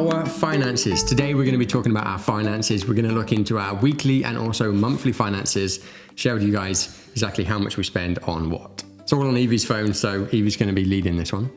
our finances. Today we're going to be talking about our finances. We're going to look into our weekly and also monthly finances, share with you guys exactly how much we spend on what. It's all on Evie's phone, so Evie's going to be leading this one.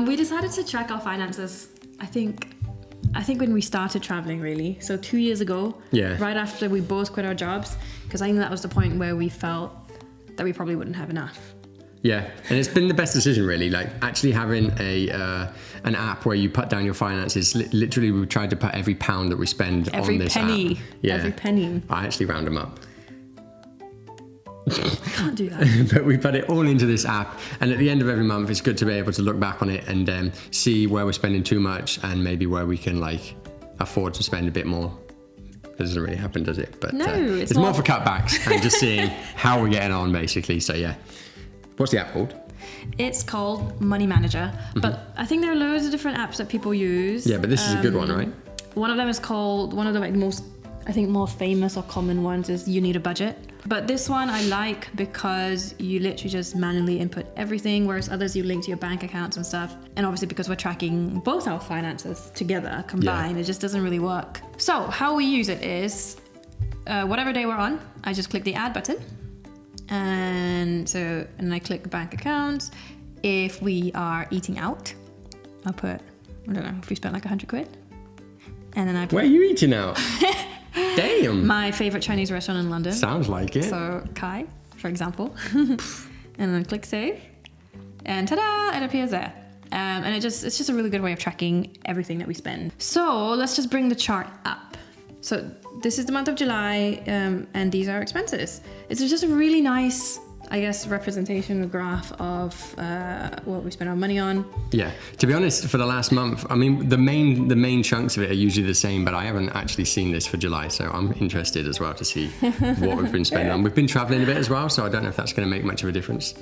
We decided to track our finances, I think when we started traveling, really. So 2 years ago, right after we both quit our jobs, because I think that was the point where we felt that we probably wouldn't have enough. Yeah, and it's been the best decision, really. Like actually having an app where you put down your finances. Literally, we tried to put every pound that we spend on this penny, app. Yeah, every penny. I actually round them up. I can't do that. But we put it all into this app, and at the end of every month, it's good to be able to look back on it and see where we're spending too much and maybe where we can like afford to spend a bit more. It doesn't really happen, does it? But no, it's more for cutbacks and just seeing how we're getting on, basically. So yeah. What's the app called? It's called Money Manager, but I think there are loads of different apps that people use. Yeah, but this is a good one, right? One of them is called, one of the like most, I think, more famous or common ones is You Need a Budget. But this one I like because you literally just manually input everything, whereas others you link to your bank accounts and stuff. And obviously because we're tracking both our finances together, combined, it just doesn't really work. So how we use it is, whatever day we're on, I just click the add button. And I click bank accounts. If we are eating out, I'll put, I don't know, if we spent like 100 quid. And then I put, where are you eating out? Damn. My favorite Chinese restaurant in London. Sounds like it. So Kai, for example. And then click save. And ta-da, it appears there. And it's just a really good way of tracking everything that we spend. So let's just bring the chart up. So this is the month of July, and these are expenses. It's just a really nice, I guess, representation graph of what we spend our money on. Yeah, to be honest, for the last month, I mean, the main chunks of it are usually the same, but I haven't actually seen this for July, so I'm interested as well to see what we've been spending on. We've been traveling a bit as well, so I don't know if that's going to make much of a difference.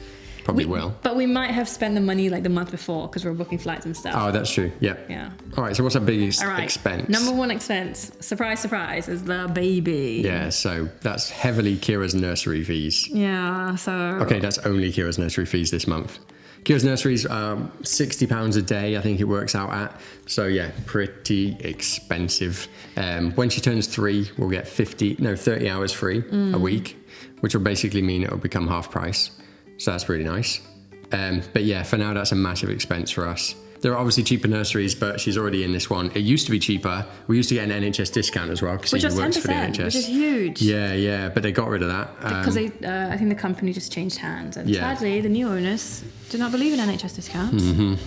Probably will. But we might have spent the money like the month before because we're booking flights and stuff. Oh, that's true. Yeah. Yeah. All right. So what's our biggest expense? Number one expense, surprise, surprise, is the baby. Yeah. So that's heavily Kira's nursery fees. Yeah. So. Okay, that's only Kira's nursery fees this month. Kira's nursery's £60 a day, I think it works out at. So yeah, pretty expensive. When she turns 3, we'll get 30 hours free a week, which will basically mean it'll become half price. So that's really nice. But yeah, for now, that's a massive expense for us. There are obviously cheaper nurseries, but she's already in this one. It used to be cheaper. We used to get an NHS discount as well because she works for the NHS. Which is huge. Yeah, but they got rid of that. Because I think the company just changed hands. And sadly, the new owners do not believe in NHS discounts.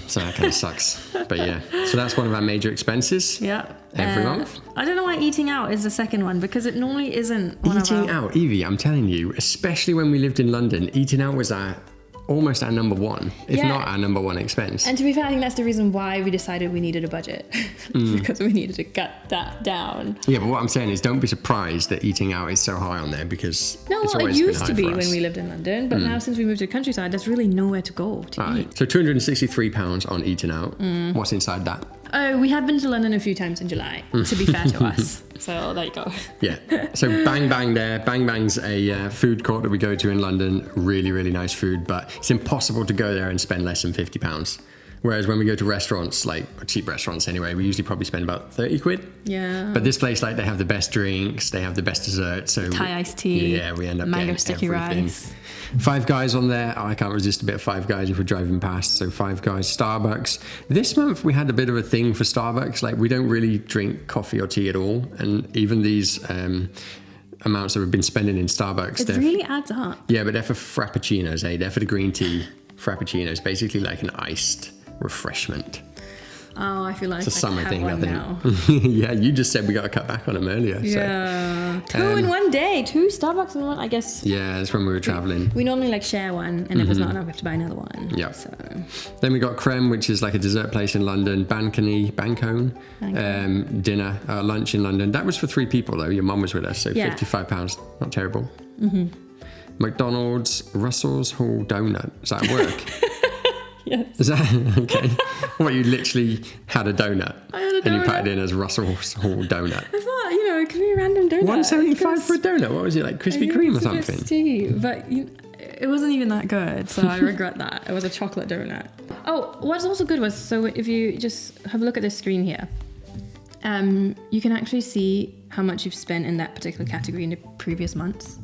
So that kind of sucks. But yeah, so that's one of our major expenses. Yeah. Every month. I don't know why eating out is the second one, because it normally isn't one Eating out, Evie, I'm telling you, especially when we lived in London, eating out was almost our number one, if not our number one expense. And to be fair, I think that's the reason why we decided we needed a budget, because we needed to cut that down. Yeah, but what I'm saying is don't be surprised that eating out is so high on there, because it's always it used been to high be for us. when we lived in London, but now since we moved to the countryside, there's really nowhere to go to eat. So £263 on eating out. What's inside that? Oh, we have been to London a few times in July, to be fair to us. So there you go. Yeah. So Bang Bang there. Bang Bang's a food court that we go to in London. Really, really nice food, but it's impossible to go there and spend less than £50. Whereas when we go to restaurants, like cheap restaurants anyway, we usually probably spend about 30 quid. Yeah. But this place, like, they have the best drinks, they have the best desserts. So Thai iced tea. Yeah, we end up mango getting sticky everything. rice. Five Guys on there. Oh, I can't resist a bit of Five Guys if we're driving past. So Five Guys, Starbucks. This month we had a bit of a thing for Starbucks. Like, we don't really drink coffee or tea at all. And even these amounts that we've been spending in Starbucks. It really adds up. Yeah, but they're for frappuccinos, eh? They're for the green tea frappuccinos. Basically like an iced refreshment. Oh, I feel like it's a summer thing, I think. Now. Yeah, you just said we got to cut back on them earlier. Yeah. So. 2 in one day. 2 Starbucks in one, I guess. Yeah, that's when we were traveling. We normally like share one, and if it's not enough, we have to buy another one. Yeah. So. Then we got Creme, which is like a dessert place in London. Bancone. Dinner, lunch in London. That was for 3 people though. Your mum was with us, so £55. Not terrible. McDonald's, Russell's Hall Donut. Does that work? Yes. Is that okay? What, you literally had a donut? I had a donut. And you put it in as Russell's Hall Donut. I thought, it could be a random donut. $1.75 for a donut? What was it, like Krispy Kreme or something? Steep, but it wasn't even that good, so I regret that. It was a chocolate donut. Oh, what's also good was, so if you just have a look at this screen here, you can actually see how much you've spent in that particular category in the previous months,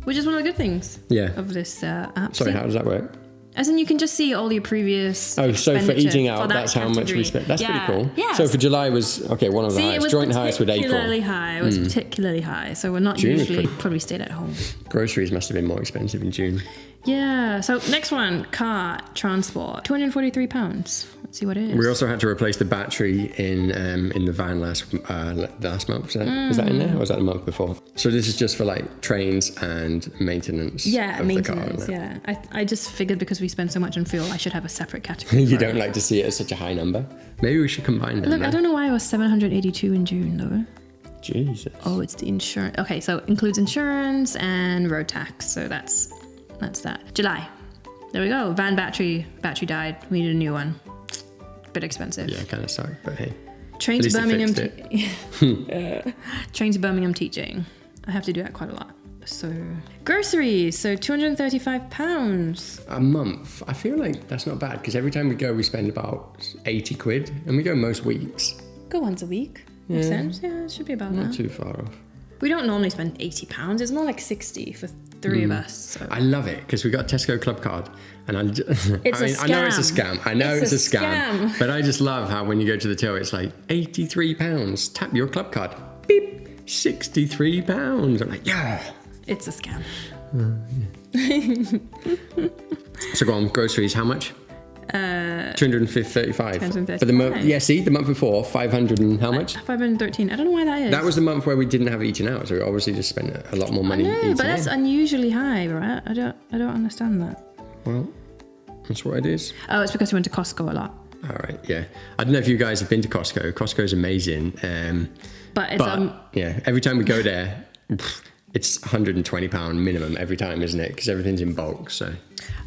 which is one of the good things of this app. Sorry, how does that work? As in, you can just see all your previous. Oh, so for eating out, that's category. how much we spent. That's pretty cool. Yeah. So for July was one of the highest, joint highest with April. Particularly high. It was particularly high. So we're not June usually probably stayed at home. Groceries must have been more expensive in June. Yeah. So next one, car transport, £243. Let's see what it is. We also had to replace the battery in the van last month. Was that in there, or was that the month before? So this is just for like trains and maintenance. Yeah, of maintenance. the car, I just figured because we spend so much on fuel, I should have a separate category. You don't like to see it as such a high number. Maybe we should combine them. Look, I don't know why it was 782 in June though. Jesus. Oh, it's the insurance. Okay, so it includes insurance and road tax. So that's that. July. There we go. Van battery died. We need a new one. Bit expensive. Yeah, kind of sucked, but hey. Train to Birmingham. Train to Birmingham teaching. I have to do that quite a lot. So groceries. So £235 a month. I feel like that's not bad because every time we go, we spend about 80 quid, and we go most weeks. Go once a week. Makes sense. Yeah, it should be about that. Not too far off. We don't normally spend £80. It's more like 60 for three of us. So. I love it because we got a Tesco Club card, and I know it's a scam. I know it's a scam, but I just love how when you go to the till, it's like £83. Tap your club card. Beep. £63. I'm like, yeah. It's a scam. So go on, groceries. How much? 235. But the month before 500 and how much? 513. I don't know why that is. That was the month where we didn't have eating out, so we obviously just spent a lot more money. I know, but that's unusually high, right? I don't understand that. Well, that's what it is. Oh, it's because we went to Costco a lot. All right, yeah. I don't know if you guys have been to Costco. Costco's amazing. But every time we go there, it's £120 minimum every time, isn't it? Because everything's in bulk, so.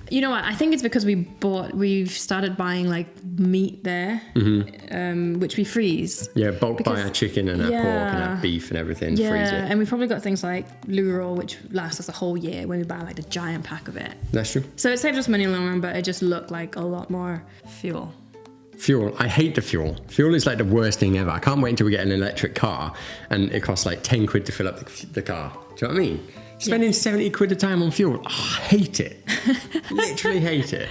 You know what? I think it's because we've started buying like meat there, which we freeze. Yeah, bulk buy our chicken and our pork and our beef and everything, freeze it. And we've probably got things like lure, which lasts us a whole year when we buy like the giant pack of it. That's true. So it saves us money in the long run, but it just looked like a lot more fuel. Fuel. I hate the fuel. Fuel is like the worst thing ever. I can't wait until we get an electric car and it costs like 10 quid to fill up the car. Do you know what I mean? Spending 70 quid a time on fuel. Oh, I hate it. Literally hate it.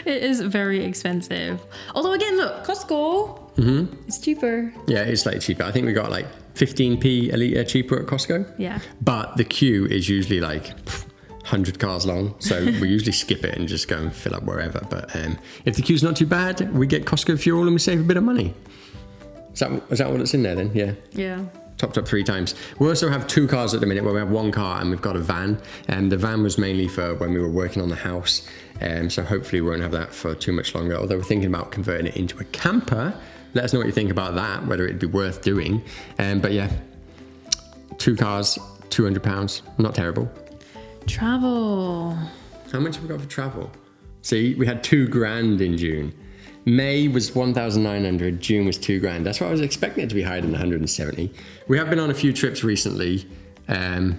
It is very expensive. Although again, look, Costco, it's cheaper. Yeah, it's like cheaper. I think we got like 15p a litre cheaper at Costco. Yeah. But the queue is usually like 100 cars long. So we usually skip it and just go and fill up wherever. But if the queue's not too bad, we get Costco fuel and we save a bit of money. Is that what it's in there then? Yeah. Yeah. Topped up 3 times. We also have 2 cars at the minute where we have 1 car and we've got a van. The van was mainly for when we were working on the house. So hopefully we won't have that for too much longer. Although we're thinking about converting it into a camper. Let us know what you think about that, whether it'd be worth doing. But yeah, 2 cars, £200. Not terrible. Travel. How much have we got for travel? See, we had $2,000 in June. May was 1,900, June was $2,000. That's what I was expecting it to be higher than 170. We have been on a few trips recently. And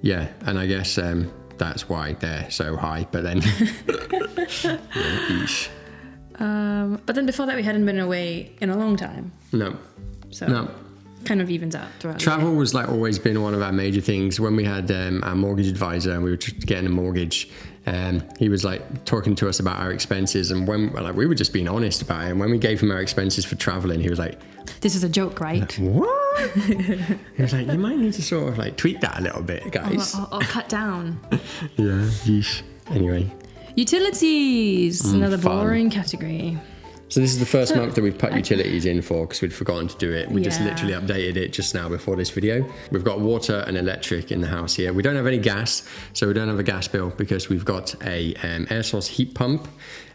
I guess that's why they're so high. But then, but then before that, we hadn't been away in a long time. No. So kind of evens out throughout. Travel was like always been one of our major things. When we had our mortgage advisor and we were getting a mortgage, he was like talking to us about our expenses, and when we were just being honest about it. And when we gave him our expenses for traveling, he was like, "This is a joke, right?" Like, what? He was like, "You might need to sort of like tweak that a little bit, guys." Or cut down. Yeah. Yeesh. Anyway. Utilities, another fun. Boring category. So this is the first month that we've put utilities in for because we'd forgotten to do it. We just literally updated it just now before this video. We've got water and electric in the house here. We don't have any gas, so we don't have a gas bill because we've got a air source heat pump.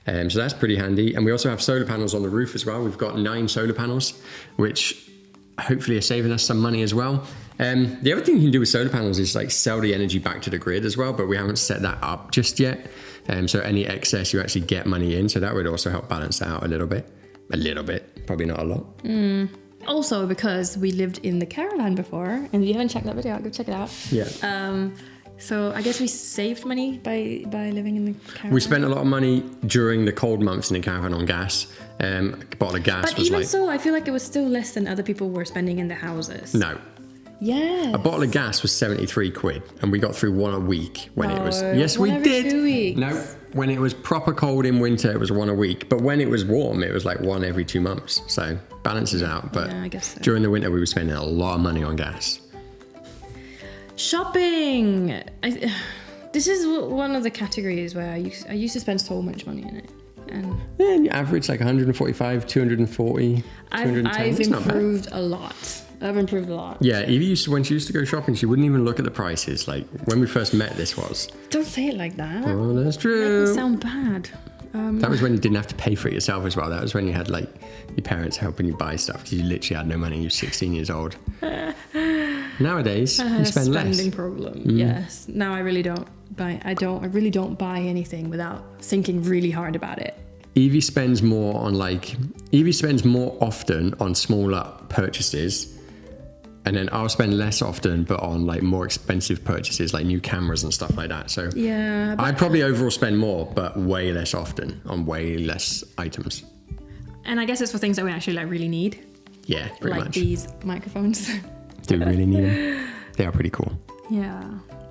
So that's pretty handy. And we also have solar panels on the roof as well. We've got 9 solar panels, which hopefully are saving us some money as well. The other thing you can do with solar panels is like sell the energy back to the grid as well, but we haven't set that up just yet. So any excess you actually get money in, so that would also help balance that out a little bit, probably not a lot. Also because we lived in the caravan before, and if you haven't checked that video out, go check it out. So I guess we saved money by living in the caravan. We spent a lot of money during the cold months in the caravan on gas. A bottle of gas But was even like... so, I feel like it was still less than other people were spending in their houses. No. Yeah. A bottle of gas was 73 quid, and we got through one a week when it was... Yes, one we every did. 2 weeks. No, when it was proper cold in winter, it was one a week. But when it was warm, it was like one every 2 months. So balances out. But Yeah, I guess so. during the winter, we were spending a lot of money on gas. Shopping. This is one of the categories where I used to spend so much money in it. And Yeah, you average like 145, 240, 210. I've It's not bad. improved a lot. I've improved a lot. Yeah, Evie when she used to go shopping, she wouldn't even look at the prices. Like when we first met, this was. Don't say it like that. Oh, that's That true. sound bad. That was when you didn't have to pay for it yourself as well. That was when you had like your parents helping you buy stuff because you literally had no money. You were 16 years old. Nowadays, you spend less. Spending problem. Yes. Now I really don't buy. I really don't buy anything without thinking really hard about it. Evie spends more often on smaller purchases. And then I'll spend less often, but on like more expensive purchases, like new cameras and stuff like that. So Yeah. I probably overall spend more, but way less often on way less items. And I guess it's for things that we actually like really need, Yeah, pretty like much. these microphones. Do we really need them? They are pretty cool. Yeah.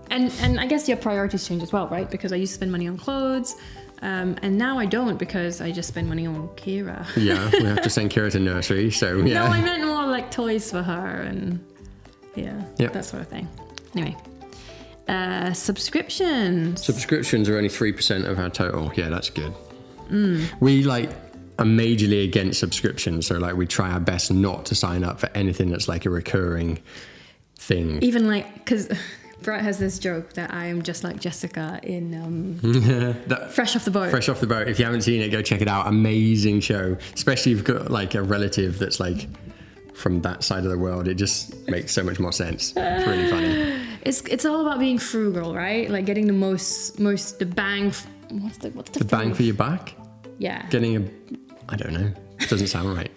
And I guess your priorities change as well, right? Because I used to spend money on clothes, and now I don't because I just spend money on Kira. Yeah, we have to send Kira to nursery, so yeah. No, I meant more like toys for her and Yep. that sort of thing. Anyway, subscriptions. Subscriptions are only 3% of our total. Yeah, that's good. We like are majorly against subscriptions, so like we try our best not to sign up for anything that's like a recurring thing. Even like, because Brett has this joke that I am just like Jessica in Fresh Off the Boat. Fresh Off the Boat. If you haven't seen it, go check it out. Amazing show. Especially if you've got like a relative that's like from that side of the world. It just makes so much more sense. It's really funny. It's all about being frugal, right? Like getting the most the bang. What's the The bang for your buck? Yeah. I don't know. Doesn't sound right.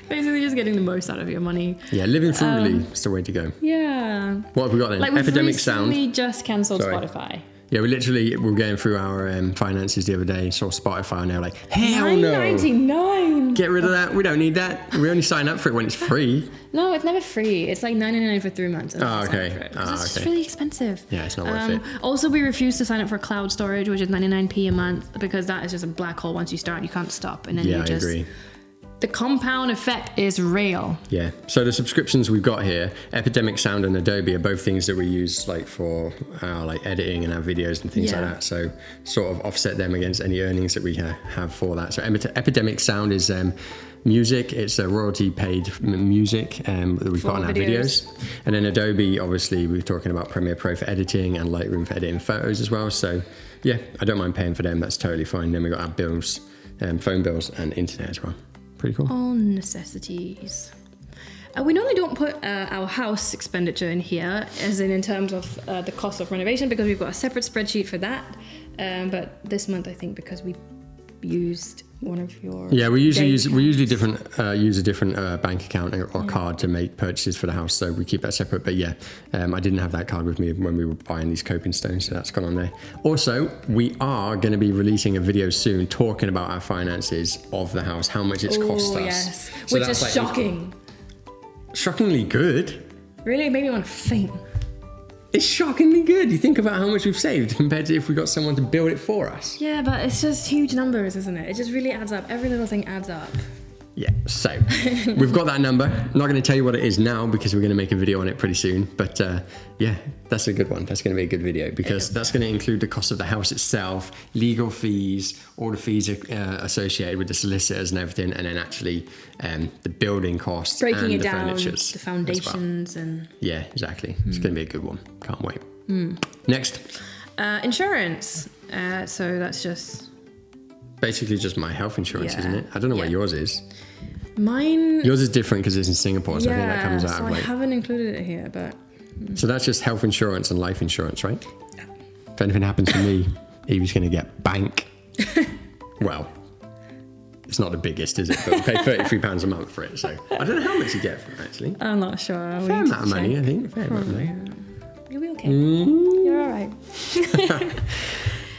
Basically, just getting the most out of your money. Yeah, living frugally is the way to go. Yeah. What have we got then? Like we've Epidemic recently Sound. just cancelled Sorry. Spotify. Yeah, we're going through our finances the other day, saw Spotify, and they're like, hell no. $9.99. Get rid of that. We don't need that. We only sign up for it when it's free. No, it's never free. It's like $9.99 for 3 months. And Oh, then you sign okay. up for it, 'cause Oh, it's just okay. really expensive. Yeah, it's not worth it. Also, we refuse to sign up for cloud storage, which is 99p a month, because that is just a black hole. Once you start, you can't stop. And then Yeah, you I just... agree. The compound effect is real. Yeah. So the subscriptions we've got here, Epidemic Sound and Adobe, are both things that we use like for our like editing and our videos and things Yeah. like that. So sort of offset them against any earnings that we have for that. So Epidemic Sound is music. It's a royalty paid music that we put on our videos. And then Adobe, obviously, we're talking about Premiere Pro for editing and Lightroom for editing photos as well. So yeah, I don't mind paying for them. That's totally fine. Then we got our bills, phone bills and internet as well. Pretty cool. All necessities. We normally don't put our house expenditure in here, as in terms of the cost of renovation, because we've got a separate spreadsheet for that. But this month, I think, because we used one of your... Yeah, we usually use accounts. use a different bank account or card to make purchases for the house, so we keep that separate. But yeah, I didn't have that card with me when we were buying these coping stones, so that's gone on there. Also, we are going to be releasing a video soon talking about our finances of the house, how much it's cost us. Yes. So Which that's is like shocking. Shockingly good. Really made me want to faint. It's shockingly good. You think about how much we've saved compared to if we got someone to build it for us. Yeah, but it's just huge numbers, isn't it? It just really adds up. Every little thing adds up. Yeah, so we've got that number. I'm not going to tell you what it is now because we're going to make a video on it pretty soon. But yeah, that's a good one. That's going to be a good video because that's going to include the cost of the house itself, legal fees, all the fees associated with the solicitors and everything, and then actually the building costs Breaking and it the down, furnitures the as well. foundations and... Yeah, exactly. It's going to be a good one. Can't wait. Next. Insurance. So that's just... Basically just my health insurance, Yeah. isn't it? I don't know what Yeah. yours is. Mine... Yours is different because it's in Singapore, so I think that comes out so of I like... haven't included it here, but... So that's just health insurance and life insurance, right? If anything happens to me, Evie's going to get bank. Well, it's not the biggest, is it? But we pay £33 a month for it, so I don't know how much you get for it, actually. I'm not sure. Fair amount of money, I think. Fair amount of money. You'll be okay. You're all right.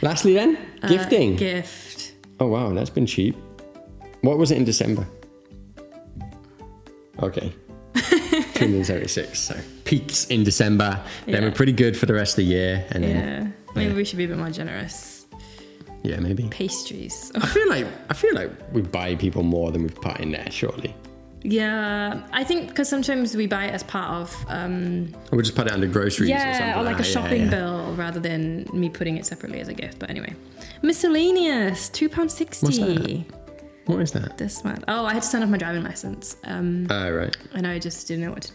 Lastly then, gifting. Gift. Oh wow, that's been cheap. What was it in December? Okay. 276. So peaks in December. Then we're pretty good for the rest of the year. And then Maybe we should be a bit more generous. yeah, maybe. Pastries. I feel like we buy people more than we've put in there, surely. Yeah, I think because sometimes we buy it as part of We'll just put it under groceries or something. or like a that. shopping bill rather than me putting it separately as a gift. But anyway, miscellaneous, £2.60. What's that? What is that? This month. Oh, I had to sign off my driving license. Right. And I just didn't know what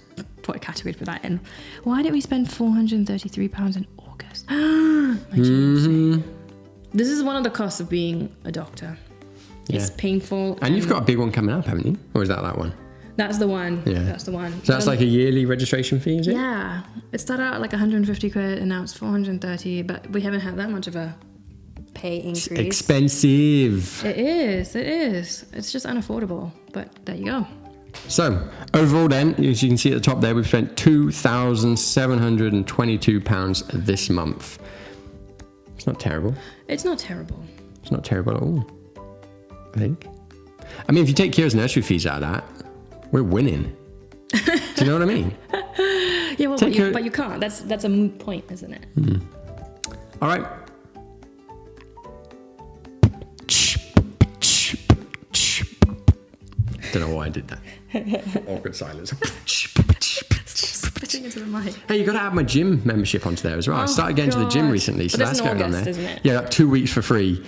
category to put that in. Why did we spend £433 in August? My GMC. This is one of the costs of being a doctor. It's painful. And you've got a big one coming up, haven't you? Or is that one? That's the one. Yeah. That's the one. So that's like a yearly registration fee, is it? Yeah. It started out at like 150 quid and now it's 430, but we haven't had that much of a pay increase. It's expensive. It is. It's just unaffordable. But there you go. So overall then, as you can see at the top there, we've spent £2,722 this month. It's not terrible. It's not terrible. It's not terrible at all, I think. I mean, if you take Kira's nursery fees out of that, we're winning. Do you know what I mean? Yeah, well, but you can't. That's a moot point, isn't it? All right. Don't know why I did that. Awkward silence. Spitting into the mic. Hey, you got to add my gym membership onto there as well. I started getting to the gym recently, so But that's in going August, on there. isn't it? Yeah, 2 weeks for free.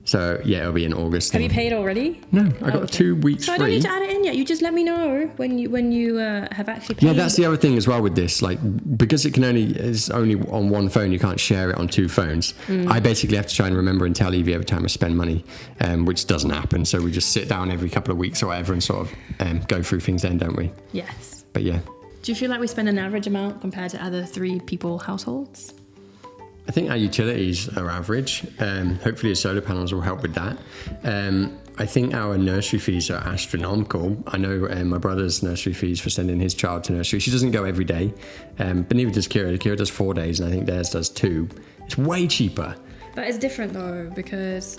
So yeah, it'll be in August. Have you paid already? No, I got 2 weeks So free. I don't need to add it in yet. You just let me know when you have actually paid. Yeah, that's the other thing as well with this. Like, because it's only on one phone, you can't share it on two phones. I basically have to try and remember and tell Evie every time I spend money, which doesn't happen. So we just sit down every couple of weeks or whatever and sort of go through things then, don't we? Yes. But yeah. Do you feel like we spend an average amount compared to other 3 people households? I think our utilities are average. Hopefully the solar panels will help with that. I think our nursery fees are astronomical. I know my brother's nursery fees for sending his child to nursery. She doesn't go every day, but neither does Kira. Kira does 4 days, and I think theirs does 2. It's way cheaper. But it's different though, because...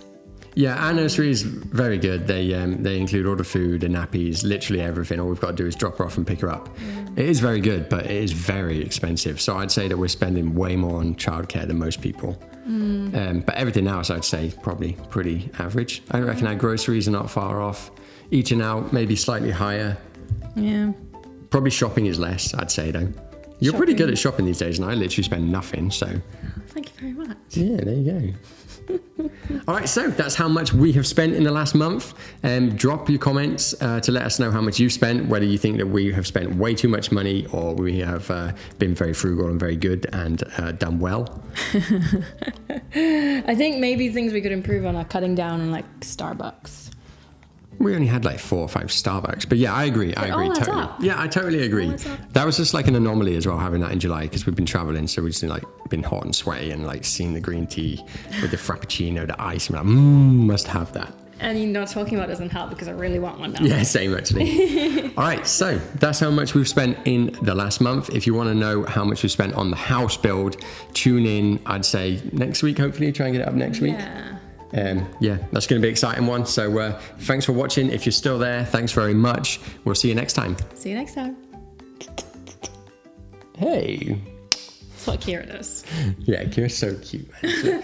Yeah, our nursery is very good. They include all the food, the nappies, literally everything. All we've got to do is drop her off and pick her up. It is very good, but it is very expensive. So I'd say that we're spending way more on childcare than most people. But everything else, I'd say, probably pretty average. I reckon our groceries are not far off. Eating out, maybe slightly higher. Yeah. Probably shopping is less, I'd say, though. You're pretty good at shopping these days, and I literally spend nothing, so... Thank you very much. Yeah, there you go. All right, so that's how much we have spent in the last month. Drop your comments to let us know how much you've spent, whether you think that we have spent way too much money or we have been very frugal and very good and done well. I think maybe things we could improve on are cutting down on like Starbucks. We only had like 4 or 5 Starbucks, but yeah, I agree all adds totally. up. Yeah, I totally agree. That was just like an anomaly as well, having that in July, because we've been traveling, so we've just like been hot and sweaty and like seen the green tea with the frappuccino, the ice, and we're like, must have that. And you know, talking about it doesn't help because I really want one now. Yeah, same actually. All right, so that's how much we've spent in the last month. If you want to know how much we've spent on the house build, tune in, I'd say next week, hopefully, try and get it up next week. Yeah, that's going to be an exciting one. So thanks for watching. If you're still there, thanks very much. We'll see you next time. See you next time. Hey. That's what Kira does. Yeah, Kira's so cute, man.